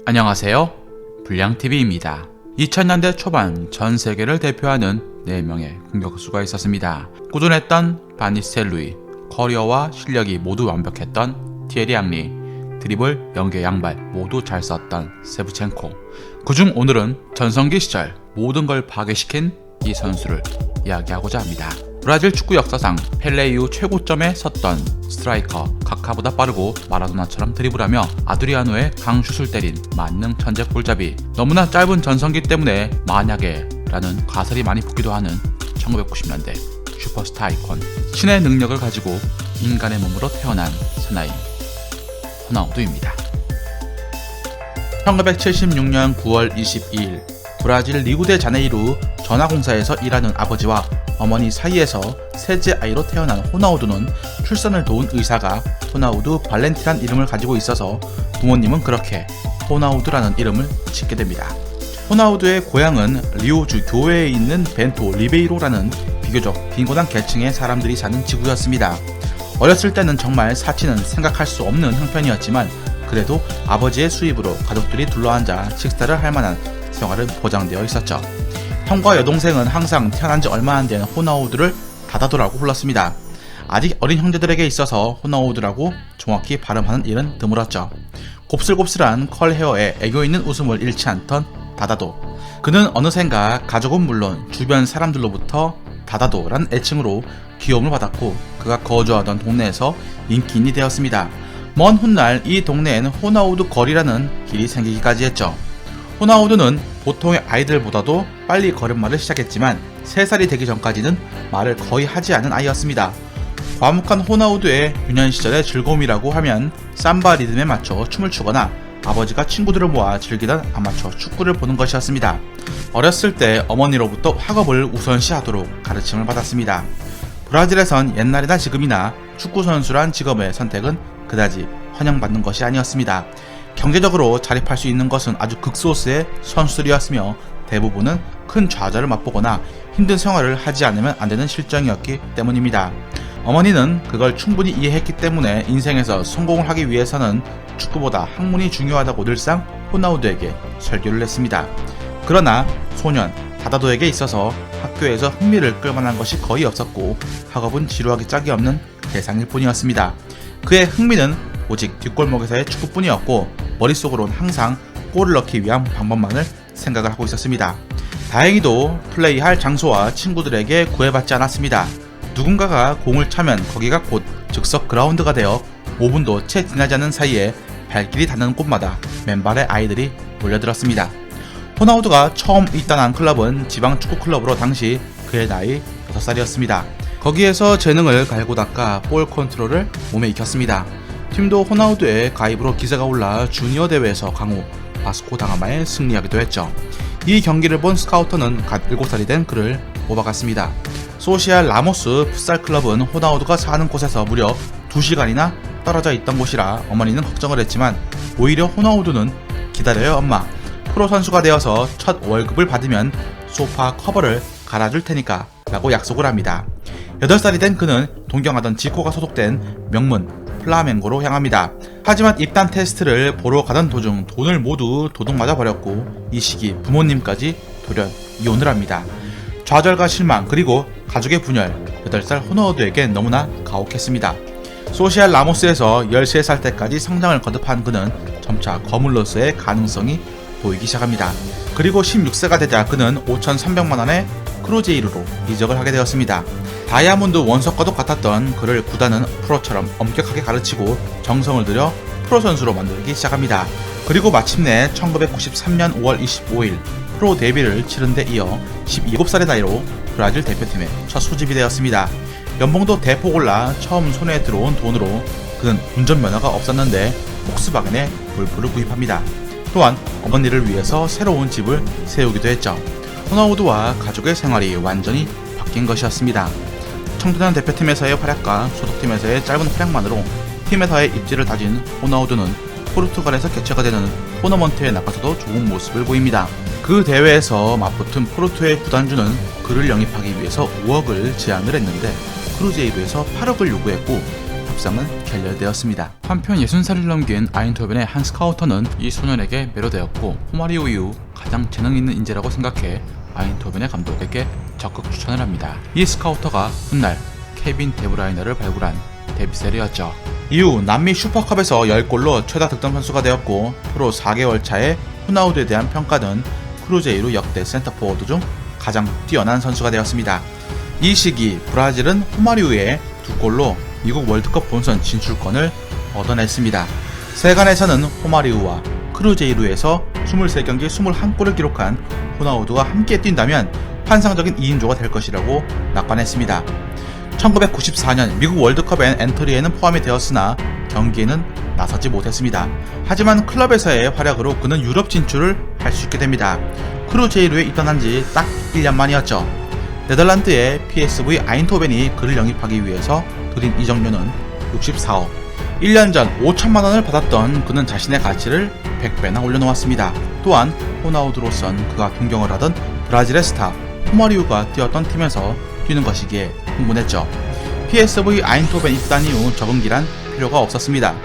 안녕하세요. 불량TV입니다. 2000년대 초반 전 세계를 대표하는 4명의 공격수가 있었습니다. 꾸준했던 바니스텔루이, 커리어와 실력이 모두 완벽했던 티에리 앙리, 드리블, 연계, 양발 모두 잘 썼던 세브첸코. 그중 오늘은 전성기 시절 모든 걸 파괴시킨 이 선수를 이야기하고자 합니다. 브라질 축구 역사상 펠레 이후 최고점에 섰던 스트라이커, 카카보다 빠르고 마라도나처럼 드리블하며 아드리아노의 강슛을 때린 만능 천재 골잡이. 너무나 짧은 전성기 때문에 만약에 라는 가설이 많이 붙기도 하는 1990년대 슈퍼스타 아이콘, 신의 능력을 가지고 인간의 몸으로 태어난 사나이 호나우두입니다. 1976년 9월 22일 브라질 리우데자네이루 전화공사에서 일하는 아버지와 어머니 사이에서 셋째 아이로 태어난 호나우두는 출산을 도운 의사가 호나우두 발렌티란 이름을 가지고 있어서 부모님은 그렇게 호나우두라는 이름을 짓게 됩니다. 호나우두의 고향은 리오주 교외에 있는 벤토 리베이로라는 비교적 빈곤한 계층의 사람들이 사는 지구였습니다. 어렸을 때는 정말 사치는 생각할 수 없는 형편이었지만 그래도 아버지의 수입으로 가족들이 둘러앉아 식사를 할 만한 생활은 보장되어 있었죠. 형과 여동생은 항상 태어난 지 얼마 안 된 호나우두를 다다도라고 불렀습니다. 아직 어린 형제들에게 있어서 호나우두라고 정확히 발음하는 일은 드물었죠. 곱슬곱슬한 컬 헤어에 애교 있는 웃음을 잃지 않던 다다도. 그는 어느샌가 가족은 물론 주변 사람들로부터 다다도란 애칭으로 귀여움을 받았고 그가 거주하던 동네에서 인기인이 되었습니다. 먼 훗날 이 동네에는 호나우두 거리라는 길이 생기기까지 했죠. 호나우두는 보통의 아이들보다도 빨리 걸음마를 시작했지만 3살이 되기 전까지는 말을 거의 하지 않은 아이였습니다. 과묵한 호나우두의 유년 시절의 즐거움이라고 하면 삼바 리듬에 맞춰 춤을 추거나 아버지가 친구들을 모아 즐기던 아마추어 축구를 보는 것이었습니다. 어렸을 때 어머니로부터 학업을 우선시하도록 가르침을 받았습니다. 브라질에선 옛날이나 지금이나 축구선수란 직업의 선택은 그다지 환영받는 것이 아니었습니다. 경제적으로 자립할 수 있는 것은 아주 극소수의 선수들이었으며 대부분은 큰 좌절을 맛보거나 힘든 생활을 하지 않으면 안 되는 실정이었기 때문입니다. 어머니는 그걸 충분히 이해했기 때문에 인생에서 성공을 하기 위해서는 축구보다 학문이 중요하다고 늘상 호나우두에게 설교를 했습니다. 그러나 소년 다다도에게 있어서 학교에서 흥미를 끌만한 것이 거의 없었고 학업은 지루하기 짝이 없는 대상일 뿐이었습니다. 그의 흥미는 오직 뒷골목에서의 축구뿐이었고 머릿속으론 항상 골을 넣기 위한 방법만을 생각을 하고 있었습니다. 다행히도 플레이할 장소와 친구들에게 구애받지 않았습니다. 누군가가 공을 차면 거기가 곧 즉석 그라운드가 되어 5분도 채 지나지 않은 사이에 발길이 닿는 곳마다 맨발의 아이들이 몰려들었습니다. 호나우두가 처음 입단한 클럽은 지방 축구 클럽으로 당시 그의 나이 6살이었습니다. 거기에서 재능을 갈고 닦아 볼 컨트롤을 몸에 익혔습니다. 팀도 호나우두의 가입으로 기세가 올라 주니어 대회에서 강호 바스코 다가마에 승리하기도 했죠. 이 경기를 본 스카우터는 갓 7살이 된 그를 뽑아갔습니다. 소시알 라모스 풋살 클럽은 호나우두가 사는 곳에서 무려 2시간이나 떨어져 있던 곳이라 어머니는 걱정을 했지만 오히려 호나우두는 기다려요 엄마, 프로 선수가 되어서 첫 월급을 받으면 소파 커버를 갈아줄 테니까 라고 약속을 합니다. 8살이 된 그는 동경하던 지코가 소속된 명문 플라멩고로 향합니다. 하지만 입단 테스트를 보러 가던 도중 돈을 모두 도둑맞아 버렸고 이 시기 부모님까지 돌연 이혼을 합니다. 좌절과 실망 그리고 가족의 분열, 8살 호나우두에겐 너무나 가혹했습니다. 소시알 라모스에서 13살 때까지 성장을 거듭한 그는 점차 거물로서의 가능성이 보이기 시작합니다. 그리고 16세가 되자 그는 5,300만 원의 크루제이루로 이적을 하게 되었습니다. 다이아몬드 원석과도 같았던 그를 구단은 프로처럼 엄격하게 가르치고 정성을 들여 프로 선수로 만들기 시작합니다. 그리고 마침내 1993년 5월 25일 프로 데뷔를 치른 데 이어 17살의 나이로 브라질 대표팀의 첫 소집이 되었습니다. 연봉도 대폭 올라 처음 손에 들어온 돈으로 그는 운전면허가 없었는데 폭스바겐의 골프를 구입합니다. 또한 어머니를 위해서 새로운 집을 세우기도 했죠. 호나우두와 가족의 생활이 완전히 바뀐 것이었습니다. 청소년 대표팀에서의 활약과 소속팀에서의 짧은 활약만으로 팀에서의 입지를 다진 호나우두는 포르투갈에서 개최가 되는 토너먼트에 나가서도 좋은 모습을 보입니다. 그 대회에서 맞붙은 포르투의 구단주는 그를 영입하기 위해서 5억을 제안을 했는데 크루제이루에서 8억을 요구했고 밥상은 결렬되었습니다. 한편 60살을 넘긴 아인토벤의 한스 카우터는 이 소년에게 매료되었고 호마리오 이후 가장 재능 있는 인재라고 생각해 아인토벤의 감독에게 적극 추천을 합니다. 이 스카우터가 훗날 케빈 데브라이너를 발굴한 데비셀이었죠. 이후 남미 슈퍼컵에서 10골로 최다 득점 선수가 되었고 프로 4개월 차에 호나우두에 대한 평가는 크루제이루 역대 센터포워드 중 가장 뛰어난 선수가 되었습니다. 이 시기 브라질은 호마리우의 2골로 미국 월드컵 본선 진출권을 얻어냈습니다. 세간에서는 호마리우와 크루제이루에서 23경기 21골을 기록한 호나우두가 함께 뛴다면 환상적인 2인조가 될 것이라고 낙관했습니다. 1994년 미국 월드컵엔 엔트리에는 포함이 되었으나 경기에는 나서지 못했습니다. 하지만 클럽에서의 활약으로 그는 유럽 진출을 할 수 있게 됩니다. 크루제이루에 입단한 지 딱 1년 만이었죠. 네덜란드의 PSV 아인토벤이 그를 영입하기 위해서 들인 이적료는 64억. 1년 전 5천만원을 받았던 그는 자신의 가치를 100배나 올려놓았습니다. 또한 호나우두로선 그가 존경을 하던 브라질의 스타 호마리우가 뛰었던 팀에서 뛰는 것이기에 흥분했죠. PSV 아인토벤 입단 이후 적응기란 필요가 없었습니다.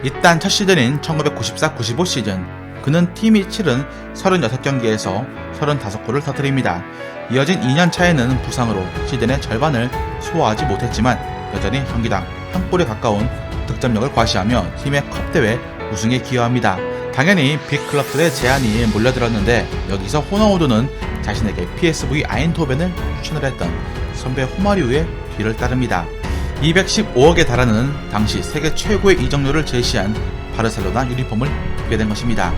입단 첫 시즌인 1994-95 시즌 그는 팀이 치른 36경기에서 35골을 터뜨립니다. 이어진 2년 차에는 부상으로 시즌의 절반을 소화하지 못했지만 여전히 경기당 한 골에 가까운 득점력을 과시하며 팀의 컵대회 우승에 기여합니다. 당연히 빅클럽들의 제안이 몰려들었는데 여기서 호나우두는 자신에게 PSV 아인토벤을 추천을 했던 선배 호마리우의 뒤를 따릅니다. 215억에 달하는 당시 세계 최고의 이적료를 제시한 바르셀로나 유니폼을 입게 된 것입니다.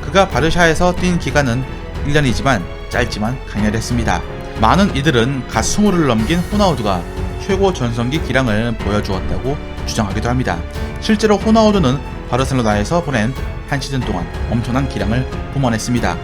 그가 바르샤에서 뛴 기간은 1년이지만 짧지만 강렬했습니다. 많은 이들은 갓 20을 넘긴 호나우두가 최고 전성기 기량을 보여주었다고 주장하기도 합니다. 실제로 호나우두는 바르셀로나에서 보낸 한 시즌 동안 엄청난 기량을 뿜어냈습니다.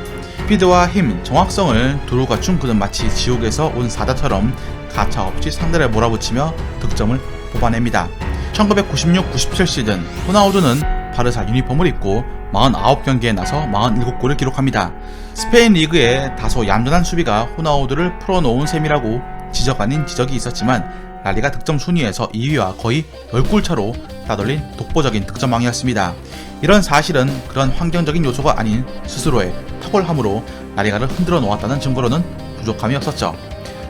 스피드와 힘, 정확성을 두루 갖춘 그는 마치 지옥에서 온 사자처럼 가차없이 상대를 몰아붙이며 득점을 뽑아냅니다. 1996-97 시즌 호나우두는 바르사 유니폼을 입고 49경기에 나서 47골을 기록합니다. 스페인 리그에 다소 얌전한 수비가 호나우두를 풀어놓은 셈이라고 지적 아닌 지적이 있었지만 라리가 득점 순위에서 2위와 거의 10골 차로 따돌린 독보적인 득점왕이었습니다. 이런 사실은 그런 환경적인 요소가 아닌 스스로의 탁월함으로 라리가를 흔들어 놓았다는 증거로는 부족함이 없었죠.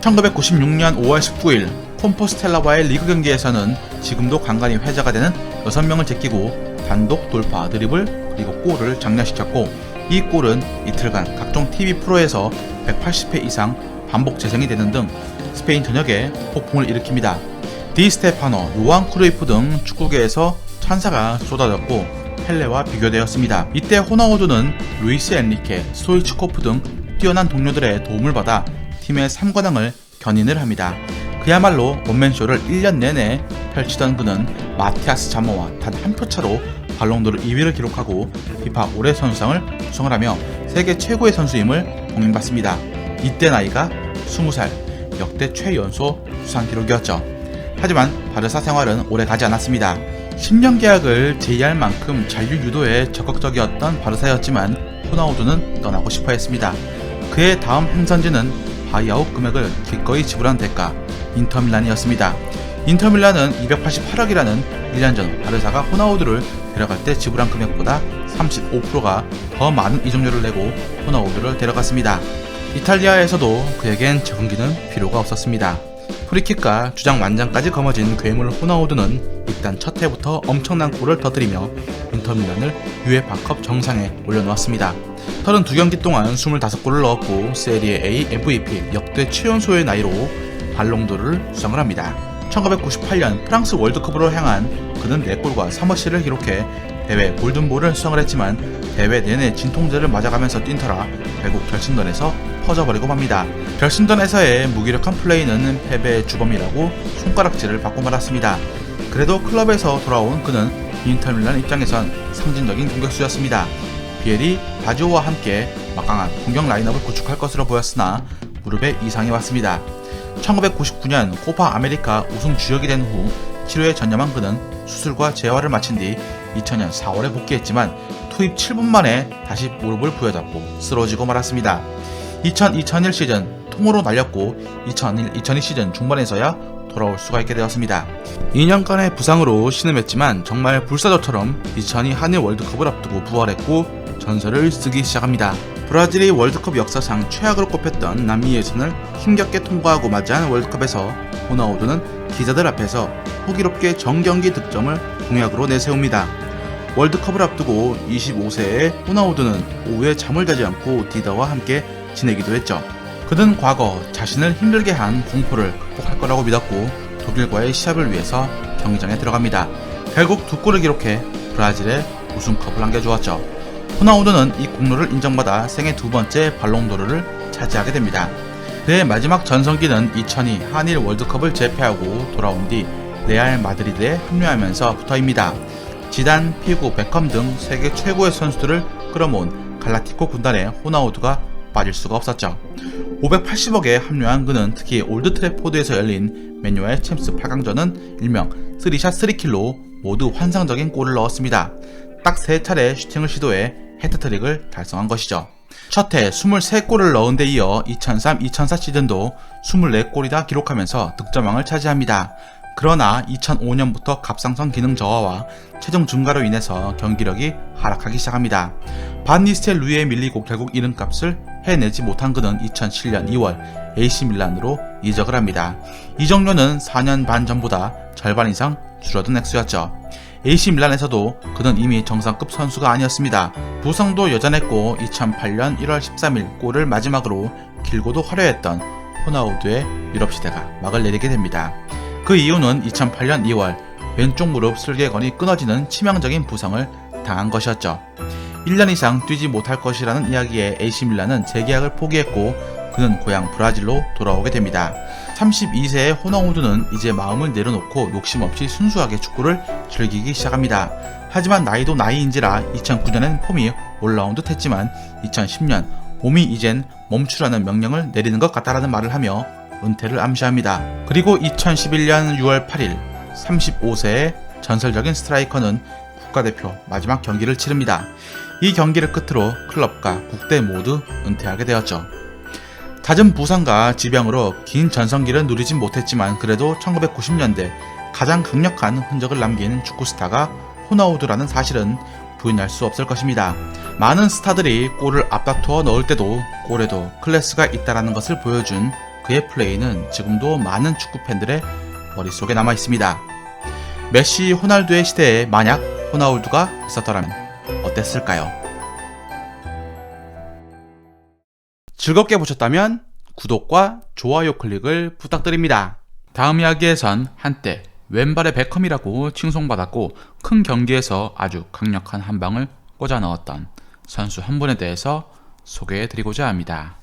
1996년 5월 19일 콤포스텔라와의 리그 경기에서는 지금도 간간히 회자가 되는 6명을 제끼고 단독 돌파, 드리블, 그리고 골을 장렬시켰고 이 골은 이틀간 각종 TV 프로에서 180회 이상 반복 재생이 되는 등 스페인 전역에 폭풍을 일으킵니다. 디 스테파노, 요한 크루이프 등 축구계에서 찬사가 쏟아졌고 펠레와 비교되었습니다. 이때 호나우두는 루이스 엔리케, 스토이치코프 등 뛰어난 동료들의 도움을 받아 팀의 3관왕을 견인을 합니다. 그야말로 원맨쇼를 1년 내내 펼치던 그는 마티아스 자모와 단 한 표 차로 발롱도르 2위를 기록하고 피파 올해 선수상을 수상을 하며 세계 최고의 선수임을 공인받습니다. 이때 나이가 20살, 역대 최연소 수상 기록이었죠. 하지만 바르사 생활은 오래 가지 않았습니다. 10년 계약을 제의할 만큼 잔류 유도에 적극적이었던 바르사였지만 호나우두는 떠나고 싶어 했습니다. 그의 다음 행선지는 바이아웃 금액을 기꺼이 지불한 대가 인터밀란이었습니다. 인터밀란은 288억이라는 1년 전 바르사가 호나우두를 데려갈 때 지불한 금액보다 35%가 더 많은 이적료를 내고 호나우두를 데려갔습니다. 이탈리아에서도 그에겐 적응기는 필요가 없었습니다. 프리킥과 주장 완장까지 거머쥔 괴물 호나우두는 일단 첫 해부터 엄청난 골을 터뜨리며 인터밀란을 UEFA컵 정상에 올려놓았습니다. 32경기 동안 25골을 넣었고 세리에 A MVP 역대 최연소의 나이로 발롱도르를 수상을 합니다. 1998년 프랑스 월드컵으로 향한 그는 4골과 3어시를 기록해 대회 골든볼을 수상을 했지만 대회 내내 진통제를 맞아가면서 뛴 터라 결국 결승전에서 퍼져버리고 맙니다. 결승전에서의 무기력한 플레이는 패배의 주범이라고 손가락질을 받고 말았습니다. 그래도 클럽에서 돌아온 그는 인터밀란 입장에선 상징적인 공격수였습니다. 비엘이 바지오와 함께 막강한 공격 라인업을 구축할 것으로 보였으나 무릎에 이상이 왔습니다. 1999년 코파 아메리카 우승 주역이 된 후 치료에 전념한 그는 수술과 재활을 마친 뒤 2000년 4월에 복귀했지만 투입 7분 만에 다시 무릎을 부여잡고 쓰러지고 말았습니다. 2000-2001 시즌 통으로 날렸고 2001-2002 시즌 중반에서야 돌아올 수가 있게 되었습니다. 2년간의 부상으로 신음했지만 정말 불사조처럼 2002 한일 월드컵을 앞두고 부활했고 전설을 쓰기 시작합니다. 브라질이 월드컵 역사상 최악으로 꼽혔던 남미 예선을 힘겹게 통과하고 맞이한 월드컵에서 호나우두는 기자들 앞에서 호기롭게 정경기 득점을 공약으로 내세웁니다. 월드컵을 앞두고 25세의 호나우두는 오후에 잠을 자지 않고 디다와 함께 지내기도 했죠. 그는 과거 자신을 힘들게 한 공포를 극복할 거라고 믿었고 독일과의 시합을 위해서 경기장에 들어갑니다. 결국 2골을 기록해 브라질에 우승컵을 안겨주었죠. 호나우두는 이 공로를 인정받아 생애 2번째 발롱도르를 차지하게 됩니다. 그의 마지막 전성기는 2002 한일 월드컵을 재패하고 돌아온 뒤 레알 마드리드에 합류하면서부터입니다. 지단, 피구, 베컴 등 세계 최고의 선수들을 끌어모은 갈라티코 군단에 호나우두가 빠질 수가 없었죠. 580억에 합류한 그는 특히 올드 트래포드에서 열린 맨유와의 챔스 8강전은 일명 3샷 3킬로 모두 환상적인 골을 넣었습니다. 딱 3차례 슈팅을 시도해 해트트릭을 달성한 것이죠. 첫해 23골을 넣은 데 이어 2003-2004 시즌도 24골이나 기록하면서 득점왕을 차지합니다. 그러나 2005년부터 갑상선 기능 저하와 체중 증가로 인해서 경기력이 하락하기 시작합니다. 반 니스텔루이에 밀리고 결국 이름값을 해내지 못한 그는 2007년 2월 AC 밀란으로 이적을 합니다. 이적료는 4년 반 전보다 절반 이상 줄어든 액수였죠. AC 밀란에서도 그는 이미 정상급 선수가 아니었습니다. 부상도 여전했고 2008년 1월 13일 골을 마지막으로 길고도 화려했던 호나우두의 유럽 시대가 막을 내리게 됩니다. 그 이유는 2008년 2월 왼쪽 무릎 슬개건이 끊어지는 치명적인 부상을 당한 것이었죠. 1년 이상 뛰지 못할 것이라는 이야기에 AC 밀란은 재계약을 포기했고 그는 고향 브라질로 돌아오게 됩니다. 32세의 호나우두는 이제 마음을 내려놓고 욕심 없이 순수하게 축구를 즐기기 시작합니다. 하지만 나이도 나이인지라 2009년엔 폼이 올라온 듯 했지만 2010년 몸이 이젠 멈추라는 명령을 내리는 것 같다라는 말을 하며 은퇴를 암시합니다. 그리고 2011년 6월 8일 35세의 전설적인 스트라이커는 국가대표 마지막 경기를 치릅니다. 이 경기를 끝으로 클럽과 국대 모두 은퇴하게 되었죠. 잦은 부상과 지병으로 긴 전성기를 누리진 못했지만 그래도 1990년대 가장 강력한 흔적을 남긴 축구 스타가 호나우두라는 사실은 부인할 수 없을 것입니다. 많은 스타들이 골을 앞다투어 넣을 때도 골에도 클래스가 있다는 것을 보여준 그의 플레이는 지금도 많은 축구 팬들의 머릿속에 남아 있습니다. 메시, 호날두의 시대에 만약 호나우두가 있었더라면 어땠을까요? 즐겁게 보셨다면 구독과 좋아요 클릭을 부탁드립니다. 다음 이야기에선 한때 왼발의 베컴이라고 칭송받았고 큰 경기에서 아주 강력한 한 방을 꽂아 넣었던 선수 한 분에 대해서 소개해드리고자 합니다.